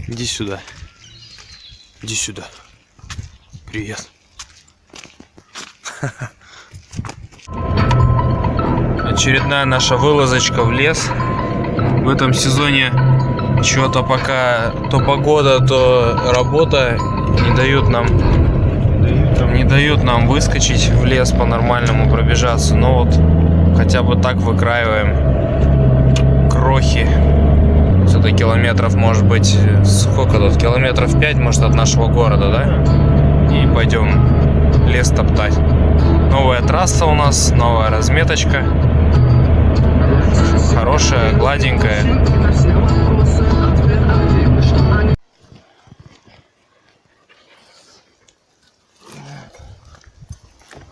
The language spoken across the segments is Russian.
Иди сюда. Иди сюда. Привет. Очередная наша вылазочка в лес. В этом сезоне что-то пока то погода, то работа не дают нам выскочить в лес по-нормальному пробежаться. Но вот хотя бы так выкраиваем крохи. Сюда километров, может быть, сколько тут? Километров 5, может, от нашего города, да? И пойдем лес топтать. Новая трасса у нас, новая разметочка. Хорошая, гладенькая.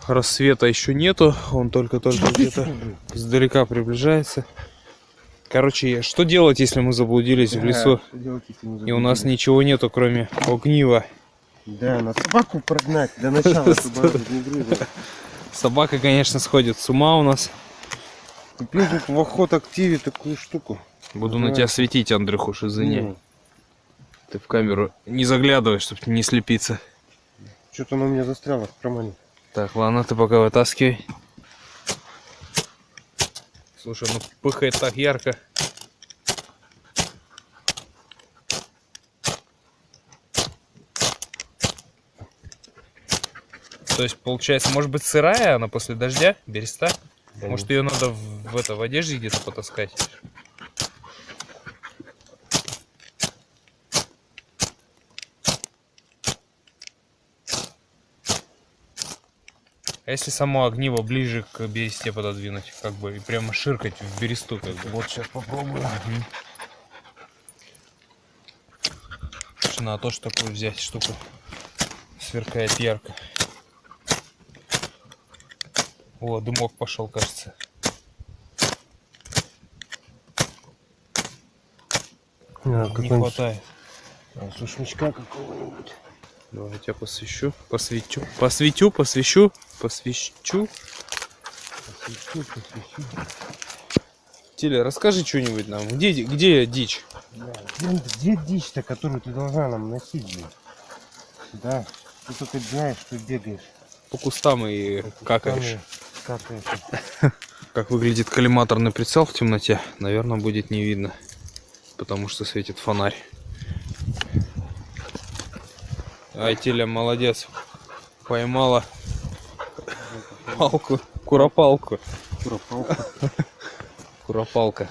Рассвета еще нету, он только-только где-то издалека приближается. Короче, что делать, если мы заблудились в лесу и у нас ничего нету, кроме огнива? Да, надо собаку прогнать для начала, чтобы она не грызла. Собака, конечно, сходит с ума у нас. Купил тут в охот активе такую штуку. Буду на тебя светить, Андрюхуш, извини. Ты в камеру не заглядывай, чтобы не слепиться. Что-то она у меня застряла в кармане. Так, ладно, ты пока вытаскивай. Слушай, ну пыхает так ярко. То есть, получается, может быть, сырая она после дождя, береста? Да, может, ее надо в одежде где-то потаскать? А если само огниво ближе к бересте пододвинуть, как бы, и прямо ширкать в бересту, как бы? Вот сейчас попробую. Надо тоже такую взять штуку. Сверкает ярко. О, дымок пошел, кажется. Не хватает. Сушничка какого-нибудь. Давай я тебя посвечу. Тиля, расскажи что-нибудь нам. Где дичь? Где дичь-то, которую ты должна нам носить, блин? Да, ты только знаешь, что бегаешь. По кустам и какаешь. Какаешь. Как выглядит коллиматорный прицел в темноте, наверное, будет не видно. Потому что светит фонарь. Ай, Тиля, молодец. Поймала палку, куропалку. Куропалка.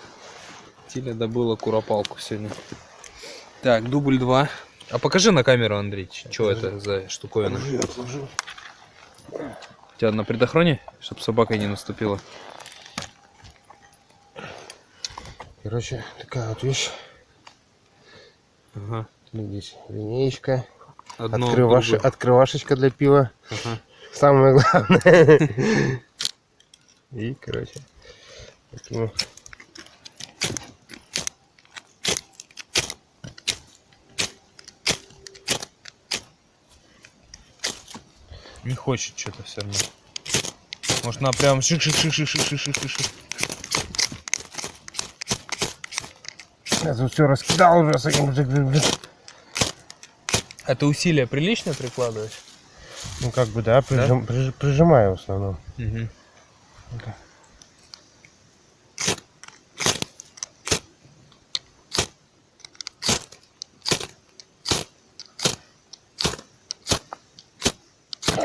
Тиля добыла куропалку сегодня. Так, дубль 2. А покажи на камеру, Андрей, что это за штуковина? Отложил. У тебя на предохроне, чтобы собака не наступила? Короче, такая вот вещь. Ага. Здесь линеечка. Одно Открывашечка для пива. Ага. Самое главное. И, короче, таким. Не хочет что-то все равно. Может, она прям шик-шик-шик-шик-шик-шик-шик. Я тут все раскидал уже с этим. А ты усилия прилично прикладываешь? Ну, как бы, да, прижимаю в основном. Угу.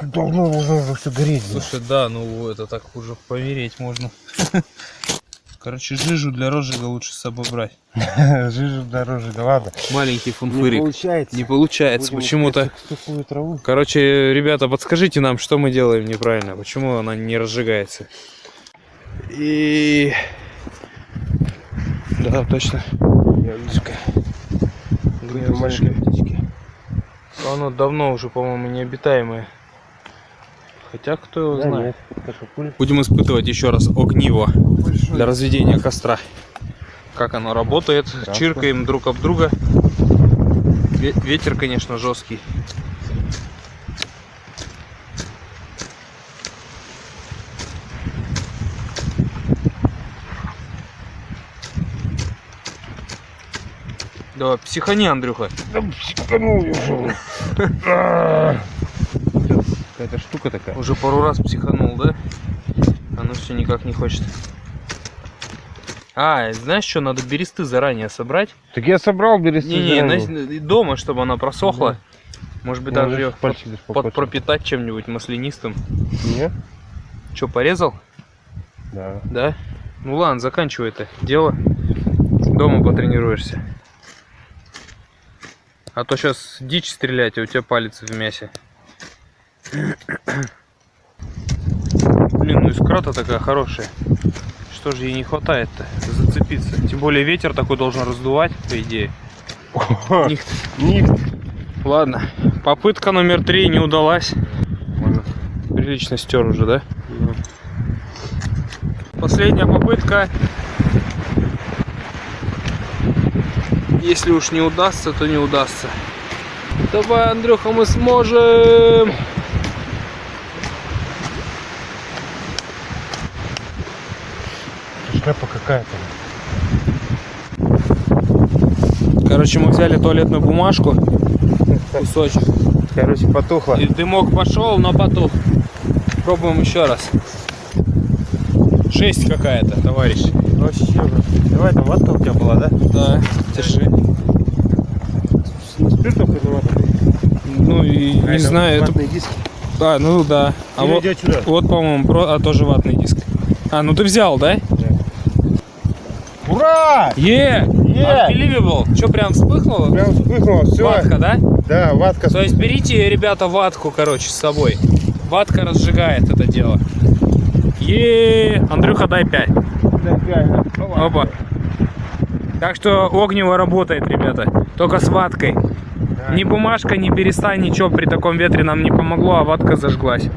Должно уже все гореть. Слушай, да, ну это так уже помереть можно. Короче, жижу для розжига лучше с собой брать. Жижу для розжига, ладно. Маленький фунфырик. Не получается. Не получается почему-то. Сухую траву. Короче, ребята, подскажите нам, что мы делаем неправильно. Почему она не разжигается. И... Да, точно. Маленькие птички. Оно давно уже, по-моему, необитаемое. Хотя, кто его знает. Будем испытывать еще раз огниво для разведения костра. Как оно работает. Чиркаем друг об друга. Ветер, конечно, жесткий. Давай, психани, Андрюха. Да психанул я уже. Какая-то штука такая. Уже пару раз психанул, да? Оно все никак не хочет. А, знаешь что, надо бересты заранее собрать. Так я собрал бересты. Не, дома, чтобы она просохла. Да. Может быть, даже ее пропитать чем-нибудь маслянистым. Нет. Что, порезал? Да. Да? Ну ладно, заканчивай это дело. Дома потренируешься. А то сейчас дичь стрелять, а у тебя палец в мясе. Блин, ну искра-то такая хорошая. Что же ей не хватает-то зацепиться? Тем более ветер такой должен раздувать, по идее. Нихт. Ладно, попытка номер 3 не удалась. Прилично стер уже, да? Последняя попытка. Если уж не удастся, то не удастся. Давай, Андрюха, мы сможем! Шляпа какая-то. Короче, мы взяли туалетную бумажку. Кусочек. Короче, потухло. И дымок пошел, но потух. Пробуем еще раз. Жесть какая-то, товарищ. Вообще, давай, там ватка у тебя была, да? Да, держи. Спиртом ватка? Ну и не знаю, это... диск. А, ну да. А вот, по-моему, тоже ватный диск. А, ну ты взял, да? Да. Ура! Unbelievable. Что, прям вспыхнуло? Прям вспыхнуло, все. Ватка, да? Да, ватка. То есть берите, ребята, ватку, короче, с собой. Ватка разжигает это дело. Андрюха, дай 5. Дай 5, да? Опа. Так что огниво работает, ребята. Только с ваткой. Да. Ни бумажка, ни береста, ничего при таком ветре нам не помогло, а ватка зажглась.